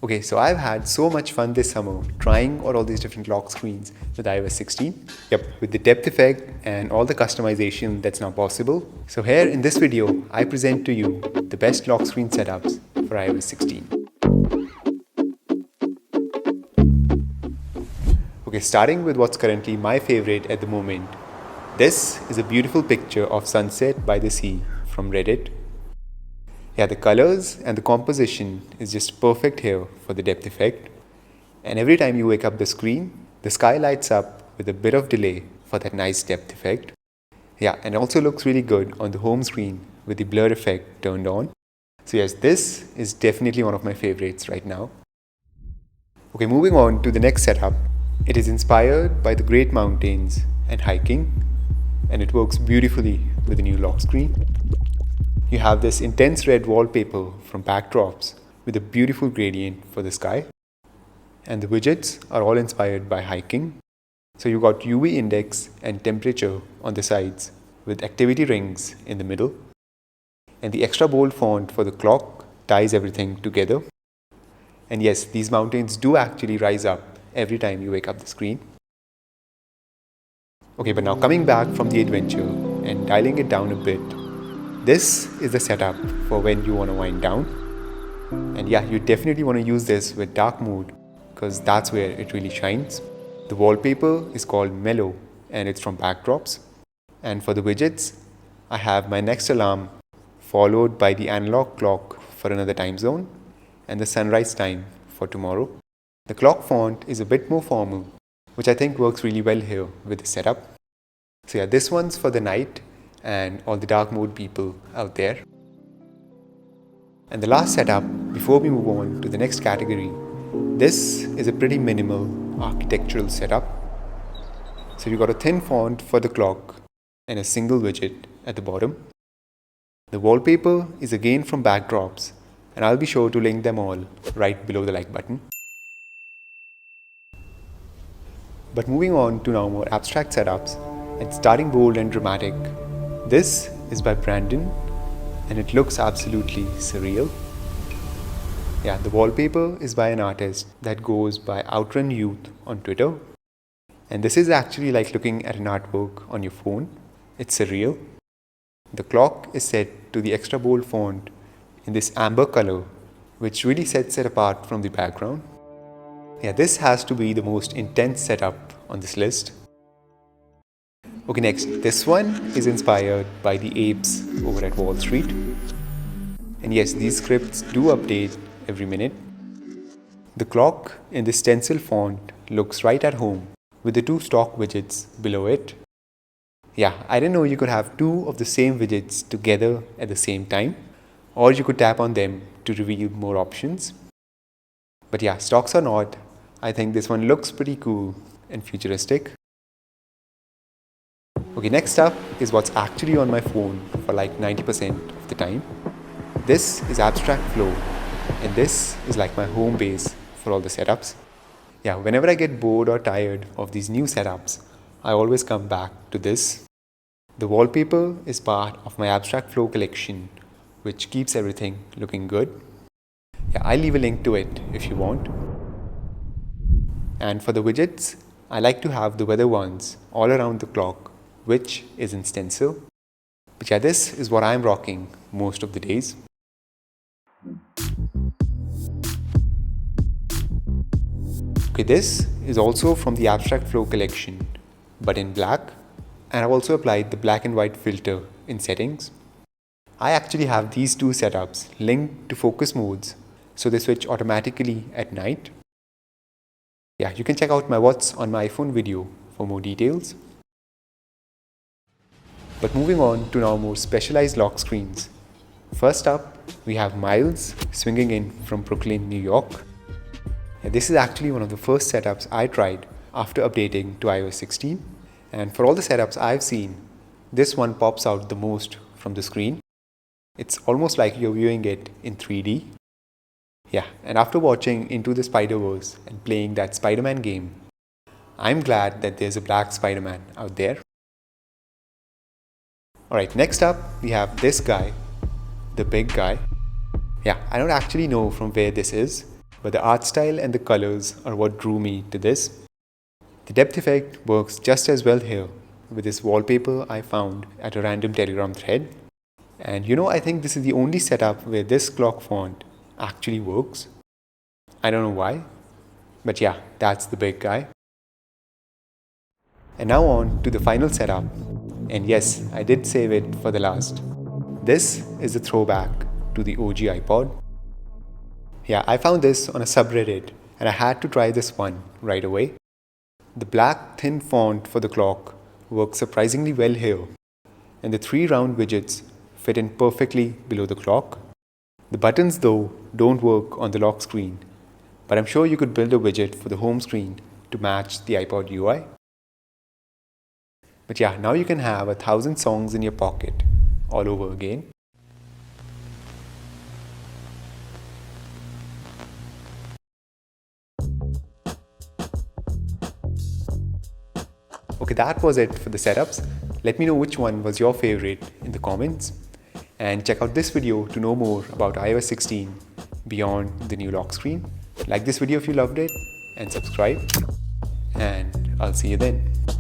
Okay, so I've had so much fun this summer trying all these different lock screens with iOS 16. Yep, with the depth effect and all the customization that's now possible. So here in this video, I present to you the best lock screen setups for iOS 16. Okay, starting with what's currently my favorite at the moment. This is a beautiful picture of sunset by the sea from Reddit. Yeah, the colors and the composition is just perfect here for the depth effect. And every time you wake up the screen, the sky lights up with a bit of delay for that nice depth effect. Yeah, and also looks really good on the home screen with the blur effect turned on. So yes, this is definitely one of my favorites right now. Okay, moving on to the next setup. It is inspired by the Great Mountains and hiking, and it works beautifully with the new lock screen. You have this intense red wallpaper from backdrops with a beautiful gradient for the sky. And the widgets are all inspired by hiking. So you got UV index and temperature on the sides with activity rings in the middle. And the extra bold font for the clock ties everything together. And yes, these mountains do actually rise up every time you wake up the screen. Okay, but now coming back from the adventure and dialing it down a bit, this is the setup for when you want to wind down. And yeah, you definitely want to use this with dark mode because that's where it really shines. The wallpaper is called Mello and it's from backdrops. And for the widgets, I have my next alarm followed by the analog clock for another time zone and the sunrise time for tomorrow. The clock font is a bit more formal, which I think works really well here with the setup. So yeah, this one's for the night and all the dark mode people out there. And the last setup, before we move on to the next category, this is a pretty minimal architectural setup. So you got a thin font for the clock and a single widget at the bottom. The wallpaper is again from backdrops, and I'll be sure to link them all right below the like button. But moving on to now more abstract setups, and starting bold and dramatic, this is by Brandon, and it looks absolutely surreal. Yeah, the wallpaper is by an artist that goes by Outrun Youth on Twitter. And this is actually like looking at an artwork on your phone. It's surreal. The clock is set to the extra bold font in this amber color, which really sets it apart from the background. Yeah, this has to be the most intense setup on this list. Okay, next, this one is inspired by the apes over at Wall Street. And yes, these scripts do update every minute. The clock in the stencil font looks right at home with the two stock widgets below it. Yeah, I didn't know you could have two of the same widgets together at the same time, or you could tap on them to reveal more options. But yeah, stocks or not, I think this one looks pretty cool and futuristic. Okay, next up is what's actually on my phone for like 90% of the time. This is Abstract Flow, and this is like my home base for all the setups. Yeah, whenever I get bored or tired of these new setups, I always come back to this. The wallpaper is part of my Abstract Flow collection, which keeps everything looking good. Yeah, I'll leave a link to it if you want. And for the widgets, I like to have the weather ones all around the clock, which is in stencil. But yeah, this is what I'm rocking most of the days. Okay, this is also from the Abstract Flow collection, but in black, and I've also applied the black and white filter in settings. I actually have these two setups linked to focus modes, so they switch automatically at night. Yeah, you can check out my What's on my iPhone video for more details. But moving on to now more specialized lock screens. First up, we have Miles swinging in from Brooklyn, New York. Yeah, this is actually one of the first setups I tried after updating to iOS 16. And for all the setups I've seen, this one pops out the most from the screen. It's almost like you're viewing it in 3D. Yeah, and after watching Into the Spider-Verse and playing that Spider-Man game, I'm glad that there's a black Spider-Man out there. Alright, next up we have this guy, the big guy. Yeah, I don't actually know from where this is, but the art style and the colors are what drew me to this. The depth effect works just as well here with this wallpaper I found at a random Telegram thread. And I think this is the only setup where this clock font actually works. I don't know why, but yeah, that's the big guy. And now on to the final setup. And yes, I did save it for the last. This is a throwback to the OG iPod. Yeah, I found this on a subreddit and I had to try this one right away. The black thin font for the clock works surprisingly well here, and the 3 round widgets fit in perfectly below the clock. The buttons though don't work on the lock screen, but I'm sure you could build a widget for the home screen to match the iPod UI. But yeah, now you can have 1,000 songs in your pocket all over again. Okay, that was it for the setups. Let me know which one was your favorite in the comments. And check out this video to know more about iOS 16 beyond the new lock screen. Like this video if you loved it and subscribe. And I'll see you then.